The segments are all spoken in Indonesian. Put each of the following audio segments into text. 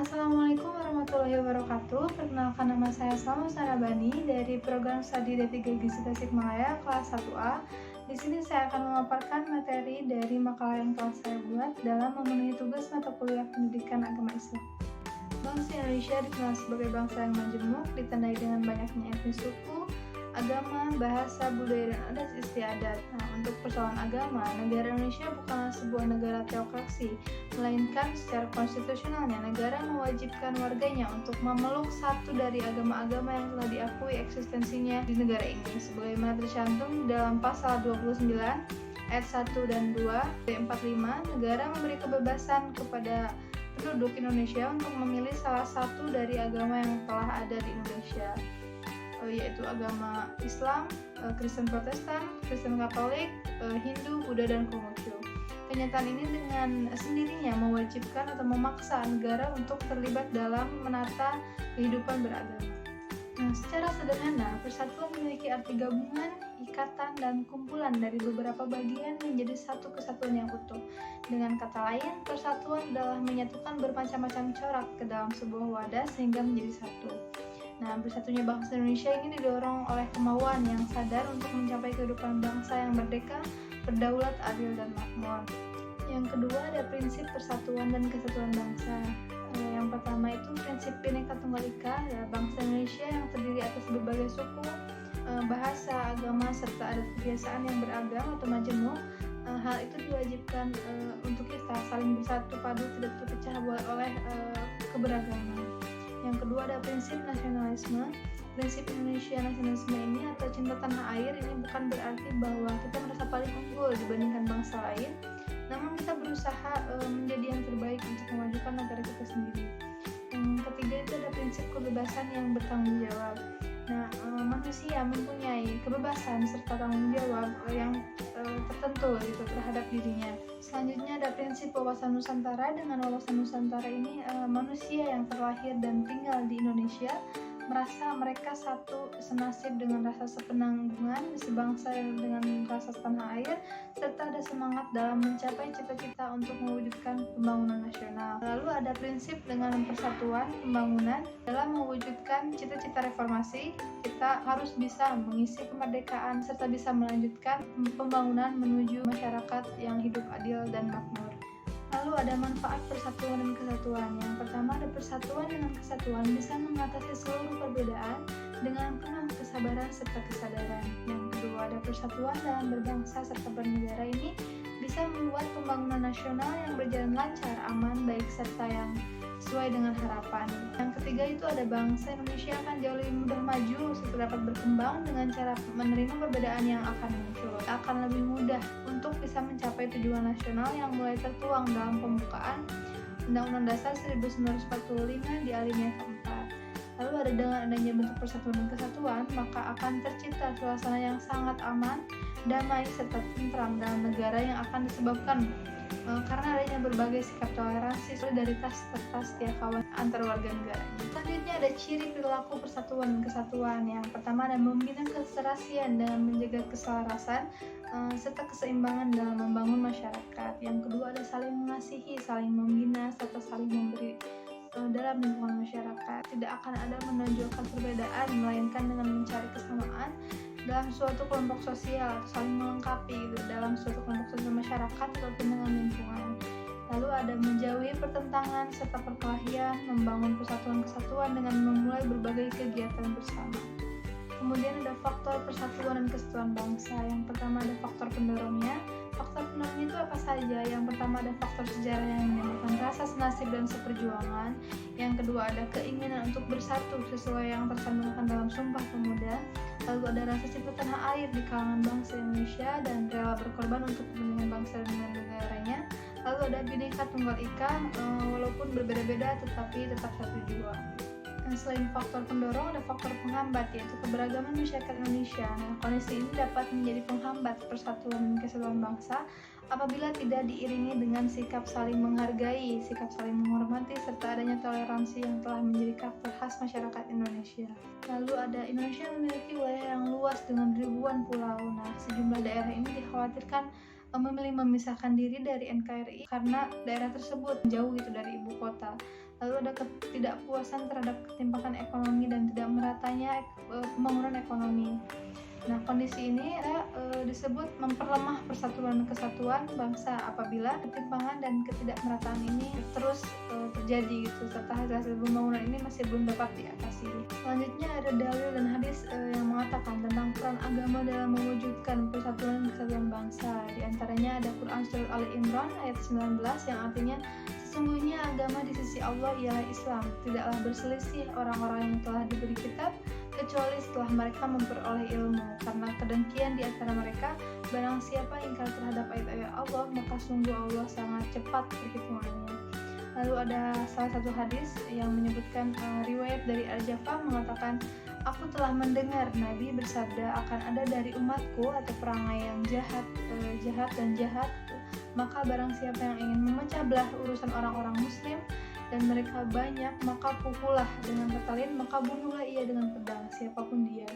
Assalamualaikum warahmatullahi wabarakatuh. Perkenalkan, nama saya Salma Sarabani dari program studi D3 Gizi Tasikmalaya kelas 1A. Di sini saya akan memaparkan materi dari makalah yang telah saya buat dalam memenuhi tugas mata kuliah Pendidikan Agama Islam. Bangsa Indonesia dikenal sebagai bangsa yang majemuk, ditandai dengan banyaknya etnis suku, agama, bahasa, budaya, dan adat istiadat. Nah, untuk persoalan agama, negara Indonesia bukanlah sebuah negara teokrasi, melainkan secara konstitusionalnya negara mewajibkan warganya untuk memeluk satu dari agama-agama yang telah diakui eksistensinya di negara ini, sebagaimana tercantum dalam pasal 29 ayat 1 dan 2 D45. Negara memberi kebebasan kepada penduduk Indonesia untuk memilih salah satu dari agama yang telah ada di Indonesia, yaitu agama Islam, Kristen Protestan, Kristen Katolik, Hindu, Buddha, dan Konghucu. Kenyataan ini dengan sendirinya mewajibkan atau memaksa negara untuk terlibat dalam menata kehidupan beragama. Nah, secara sederhana, persatuan memiliki arti gabungan, ikatan, dan kumpulan dari beberapa bagian menjadi satu kesatuan yang utuh. Dengan kata lain, persatuan adalah menyatukan bermacam-macam corak ke dalam sebuah wadah sehingga menjadi satu. Nah, bersatunya bangsa Indonesia ini didorong oleh kemauan yang sadar untuk mencapai kehidupan bangsa yang merdeka, berdaulat, adil, dan makmur. Yang kedua, ada prinsip persatuan dan kesatuan bangsa. Yang pertama itu prinsip Bhinneka Tunggal Ika, ya, bangsa Indonesia yang terdiri atas berbagai suku, bahasa, agama, serta adat kebiasaan yang beragam atau majemuk. Hal itu diwajibkan untuk kita saling bersatu padu, tidak terpecah oleh keberagaman. Yang kedua, ada prinsip nasionalisme. Prinsip Indonesia nasionalisme ini atau cinta tanah air ini bukan berarti bahwa kita merasa paling unggul dibandingkan bangsa lain, namun kita berusaha menjadi yang terbaik untuk memajukan negara kita sendiri. Yang ketiga itu ada prinsip kebebasan yang bertanggung jawab. Nah, manusia mempunyai kebebasan serta tanggung jawab yang tertentu gitu terhadap dirinya. Selanjutnya ada prinsip wawasan Nusantara. Dengan wawasan Nusantara ini, manusia yang terlahir dan tinggal di Indonesia merasa mereka satu senasib dengan rasa sepenanggungan, sebangsa dengan rasa tanah air, serta ada semangat dalam mencapai cita-cita untuk mewujudkan pembangunan nasional. Lalu ada prinsip dengan persatuan pembangunan. Dalam mewujudkan cita-cita reformasi, kita harus bisa mengisi kemerdekaan serta bisa melanjutkan pembangunan menuju masyarakat yang hidup adil dan makmur. Lalu ada manfaat persatuan dan kesatuan. Yang pertama, ada persatuan dengan kesatuan bisa mengatasi seluruh perbedaan dengan penuh kesabaran serta kesadaran. Yang kedua, ada persatuan dalam berbangsa serta bernegara ini bisa membuat pembangunan nasional yang berjalan lancar, aman, baik serta yang sesuai dengan harapan. Yang ketiga itu ada bangsa Indonesia akan jauh lebih mudah maju serta dapat berkembang dengan cara menerima perbedaan yang akan muncul. Akan lebih mudah untuk bisa mencapai tujuan nasional yang mulai tertuang dalam pembukaan Undang-Undang Dasar 1945 di alinea keempat. Lalu ada dengan adanya bentuk persatuan dan kesatuan, maka akan tercipta suasana yang sangat aman, damai, serta tentram dalam negara yang akan disebabkan karena adanya berbagai sikap toleransi, solidaritas, serta setia kawan antar warga negaranya. Selanjutnya ada ciri perilaku persatuan dan kesatuan. Yang pertama ada membina keserasian dengan menjaga keselarasan serta keseimbangan dalam membangun masyarakat. Yang kedua ada saling mengasihi, saling membina, serta saling memberi dalam lingkungan masyarakat. Tidak akan ada menonjolkan perbedaan, melainkan dengan mencari kesamaan dalam suatu kelompok sosial, saling melengkapi dalam suatu kelompok sosial masyarakat ataupun dengan lingkungan. Lalu ada menjauhi pertentangan serta perkelahian, membangun persatuan kesatuan dengan memulai berbagai kegiatan bersama. Kemudian ada faktor persatuan dan kesatuan bangsa. Yang pertama ada faktor pendorongnya. Faktor pendorongnya itu apa saja? Yang pertama ada faktor sejarah yang menyebabkan rasa senasib dan seperjuangan. Yang kedua ada keinginan untuk bersatu sesuai yang tercantumkan dalam Sumpah Pemuda. Lalu ada rasa cinta tanah air di kalangan bangsa Indonesia dan rela berkorban untuk kepentingan bangsa dan negaranya. Lalu ada Bhinneka Tunggal Ika, walaupun berbeda-beda tetapi tetap satu jiwa. Dan selain faktor pendorong, ada faktor penghambat, yaitu keberagaman masyarakat Indonesia. Nah, kondisi ini dapat menjadi penghambat persatuan dan kesatuan bangsa apabila tidak diiringi dengan sikap saling menghargai, sikap saling menghormati, serta adanya toleransi yang telah menjadi karakter khas masyarakat Indonesia. Lalu ada Indonesia memiliki wilayah yang luas dengan ribuan pulau. Nah, sejumlah daerah ini dikhawatirkan memilih memisahkan diri dari NKRI karena daerah tersebut jauh gitu dari ibu kota. lalu ada ketidakpuasan terhadap ketimpangan ekonomi dan tidak meratanya pembangunan ekonomi. Nah, kondisi ini disebut memperlemah persatuan dan kesatuan bangsa apabila ketimpangan dan ketidakmerataan ini terus terjadi gitu, serta hasil pembangunan ini masih belum dapat diatasi. Selanjutnya ada dalil dan hadis yang mengatakan tentang peran agama dalam mewujudkan persatuan dan kesatuan bangsa. Di antaranya ada Quran Surat Ali Imran ayat 19 yang artinya, sesungguhnya agama di sisi Allah ialah Islam, tidaklah berselisih orang-orang yang telah diberi kitab kecuali setelah mereka memperoleh ilmu, karena kedengkian di antara mereka. Barang siapa ingkar terhadap ayat-ayat Allah, maka sungguh Allah sangat cepat perhitungannya. Lalu ada salah satu hadis yang menyebutkan riwayat dari Al-Jaffa mengatakan, aku telah mendengar Nabi bersabda, akan ada dari umatku atau perangai yang jahat, maka barang siapa yang ingin memecah belah urusan orang-orang muslim dan mereka banyak, maka pukullah dengan petalin, maka bunuhlah ia dengan pedang, siapapun dia.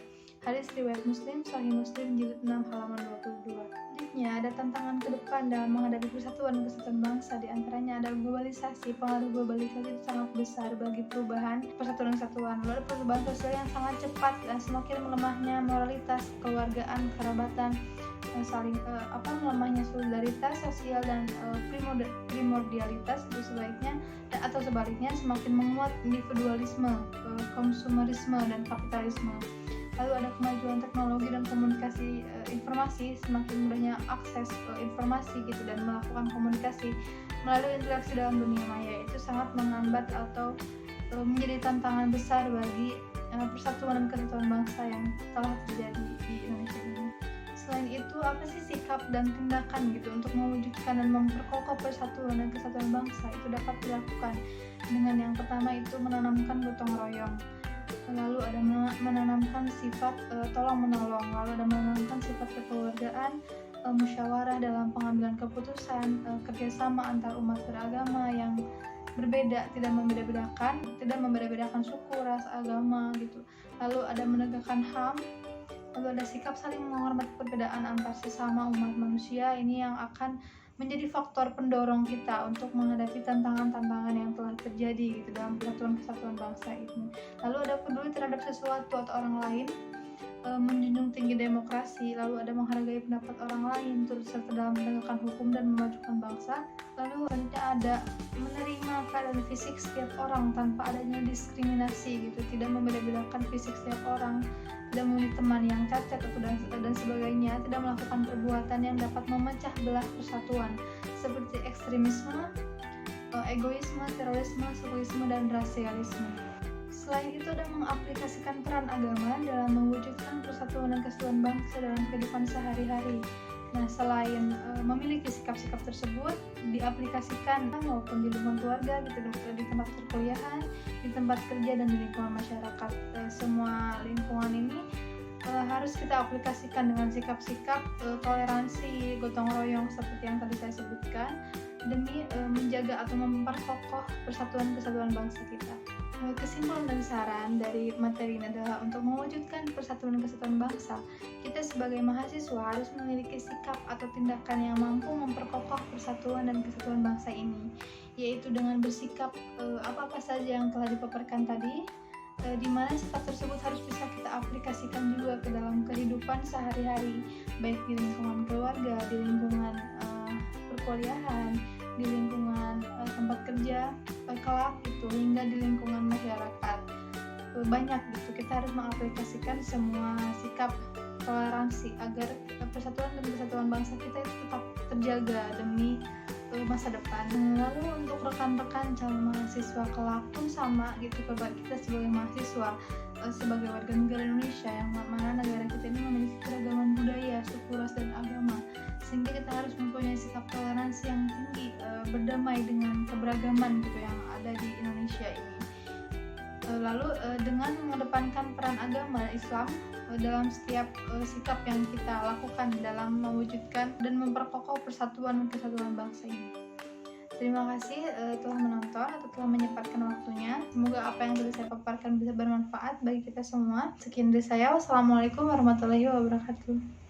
Hadis riwayat Muslim, Sahih Muslim jilid 6 halaman 22. Selanjutnya ada tantangan ke depan dalam menghadapi persatuan dan kesatuan bangsa. Di antaranya ada globalisasi. Pengaruh globalisasi itu sangat besar bagi perubahan persatuan dan kesatuan. Lalu perubahan sosial yang sangat cepat dan semakin melemahnya moralitas, keluargaan, kerabatan, melemahnya solidaritas sosial dan primordialitas itu sebaliknya semakin menguat individualisme, konsumerisme dan kapitalisme. Lalu ada kemajuan teknologi dan komunikasi informasi, semakin mudahnya akses informasi gitu dan melakukan komunikasi melalui interaksi dalam dunia maya itu sangat menghambat atau menjadi tantangan besar bagi persatuan dan kesatuan bangsa yang telah terjadi di Indonesia ini. Selain itu, apa sih sikap dan tindakan gitu untuk mewujudkan dan memperkokoh persatuan dan kesatuan bangsa itu dapat dilakukan dengan yang pertama itu menanamkan gotong royong, lalu ada menanamkan sifat tolong menolong, lalu ada menanamkan sifat kekeluargaan, musyawarah dalam pengambilan keputusan, kerjasama antar umat beragama yang berbeda, tidak membeda-bedakan suku, ras, agama gitu. Lalu ada menegakkan HAM. Lalu ada sikap saling menghormati perbedaan antar sesama umat manusia. Ini yang akan menjadi faktor pendorong kita untuk menghadapi tantangan-tantangan yang telah terjadi gitu dalam persatuan kesatuan bangsa ini. Lalu ada peduli terhadap sesuatu atau orang lain, menjunjung tinggi demokrasi, lalu ada menghargai pendapat orang lain, turut serta dalam menegakkan hukum dan memajukan bangsa. Lalu selanjutnya ada menerima keadaan fisik setiap orang tanpa adanya diskriminasi gitu, tidak membeda-bedakan fisik setiap orang, tidak memilih teman yang cacat atau dan sebagainya, tidak melakukan perbuatan yang dapat memecah belah persatuan seperti ekstremisme, egoisme, terorisme, sukuisme, dan rasialisme. Selain itu ada mengaplikasikan peran agama dalam mewujudkan persatuan dan kesatuan bangsa dalam kehidupan sehari-hari. Nah, selain memiliki sikap-sikap tersebut diaplikasikan maupun di lingkungan keluarga, gitu, di tempat perkuliahan, di tempat kerja dan di lingkungan masyarakat. Semua lingkungan ini harus kita aplikasikan dengan sikap-sikap toleransi, gotong royong seperti yang tadi saya sebutkan demi menjaga atau memperkokoh persatuan kesatuan bangsa kita. Kesimpulan dan saran dari materi ini adalah untuk mewujudkan persatuan dan kesatuan bangsa, kita sebagai mahasiswa harus memiliki sikap atau tindakan yang mampu memperkokoh persatuan dan kesatuan bangsa ini, yaitu dengan bersikap apa-apa saja yang telah dipaparkan tadi, di mana sikap tersebut harus bisa kita aplikasikan juga ke dalam kehidupan sehari-hari, baik di lingkungan keluarga, di lingkungan perkuliahan, di lingkungan tempat kerja, kelak gitu, hingga di lingkungan masyarakat. Banyak gitu, kita harus mengaplikasikan semua sikap toleransi agar persatuan dan kesatuan bangsa kita itu tetap terjaga demi masa depan. Lalu untuk rekan-rekan calon mahasiswa kelak pun sama gitu, kita sebagai mahasiswa, sebagai warga negara Indonesia yang mana negara kita ini memiliki keragaman budaya, suku, ras, dan agama, sehingga kita harus mempunyai sikap toleransi yang tinggi, berdamai dengan keberagaman gitu yang ada di Indonesia ini. Lalu dengan mengedepankan peran agama Islam dalam setiap sikap yang kita lakukan dalam mewujudkan dan memperkokoh persatuan dan kesatuan bangsa ini. Terima kasih telah menonton atau telah menyempatkan waktunya. Semoga apa yang tadi saya paparkan bisa bermanfaat bagi kita semua. Sekian dari saya. Wassalamualaikum warahmatullahi wabarakatuh.